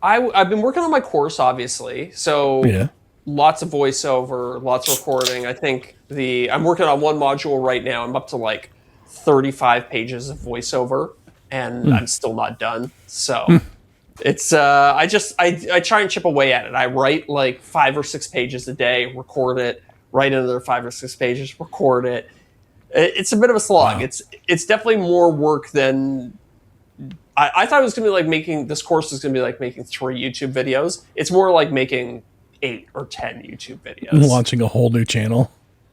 I've been working on my course, obviously. So Yeah. lots of voiceover, lots of recording. I think I'm working on one module right now. I'm up to like 35 pages of voiceover, and I'm still not done. So it's I try and chip away at it. I write like 5 or 6 pages a day, record it, write another 5 or 6 pages, record it. It's a bit of a slog. Wow. It's definitely more work than I thought it was going to be like making this course is going to be like making 3 YouTube videos. It's more like making 8 or 10 YouTube videos. Launching a whole new channel.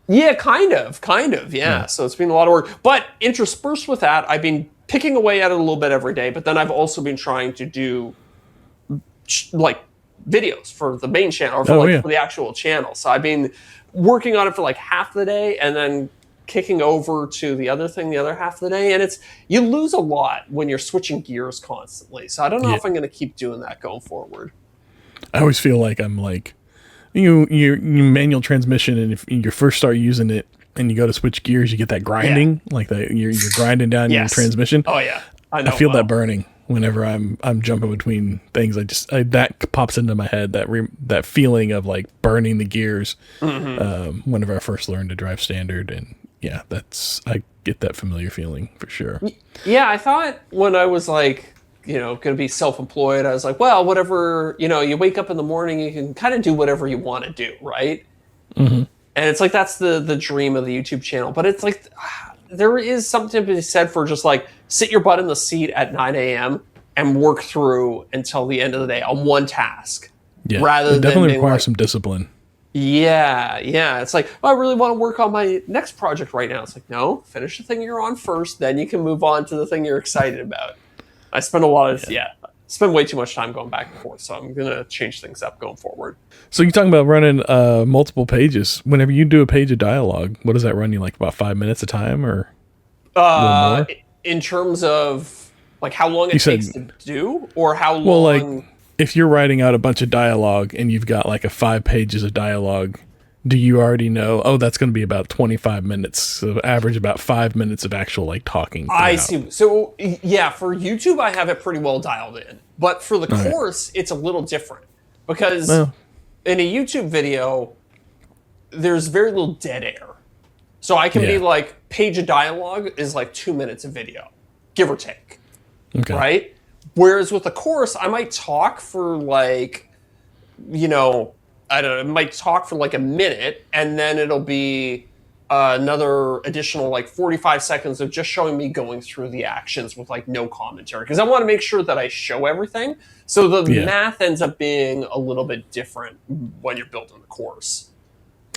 Yeah, kind of, yeah. So it's been a lot of work. But interspersed with that, I've been picking away at it a little bit every day. But then I've also been trying to do like videos for the main channel or for the actual channel. So I've been working on it for like half the day and then kicking over to the other thing the other half of the day, and you lose a lot when you're switching gears constantly. So I don't know if I'm going to keep doing that going forward. I always feel like I'm like you manual transmission, and if you first start using it and you go to switch gears, you get that grinding, like that you're grinding down your transmission. Oh yeah, I feel that burning whenever I'm jumping between things. That pops into my head, that feeling of like burning the gears. Whenever I first learned to drive standard, and yeah, I get that familiar feeling for sure. Yeah, I thought when I was like, going to be self-employed, I was like, well, whatever, you wake up in the morning, you can kind of do whatever you want to do, right? And it's like, that's the dream of the YouTube channel. But it's like, there is something to be said for just like, sit your butt in the seat at 9 a.m. and work through until the end of the day on one task. Yeah, rather it definitely than requires some discipline. Yeah. It's like, I really want to work on my next project right now. It's like, no, finish the thing you're on first, then you can move on to the thing you're excited about. I spend spend way too much time going back and forth, so I'm going to change things up going forward. So you're talking about running multiple pages. Whenever you do a page of dialogue, what does that run you, like about 5 minutes a time or a little more? In terms of like how long it takes to do, or how long? Well, like if you're writing out a bunch of dialogue and you've got like 5 pages of dialogue, do you already know, that's going to be about 25 minutes, so average about 5 minutes of actual like talking? I see. So yeah, for YouTube, I have it pretty well dialed in, but for the course, it's a little different because in a YouTube video, there's very little dead air. So I can be like, page of dialogue is like 2 minutes of video, give or take. Okay. Right? Whereas with the course, I might talk for like, I don't know, I might talk for like a minute, and then it'll be another additional like 45 seconds of just showing me going through the actions with like no commentary. Because I want to make sure that I show everything. So the math ends up being a little bit different when you're building the course.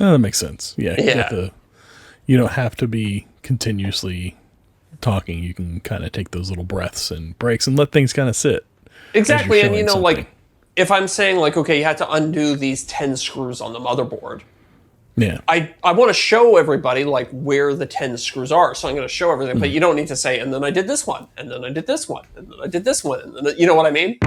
Oh, that makes sense. Yeah. You don't have to be continuously talking. You can kind of take those little breaths and breaks and let things kind of sit. Exactly. And like if I'm saying like, okay, you had to undo these 10 screws on the motherboard. Yeah. I want to show everybody like where the 10 screws are. So I'm going to show everything, but you don't need to say, and then I did this one, and then I did this one, and then I did this one. And then, you know what I mean?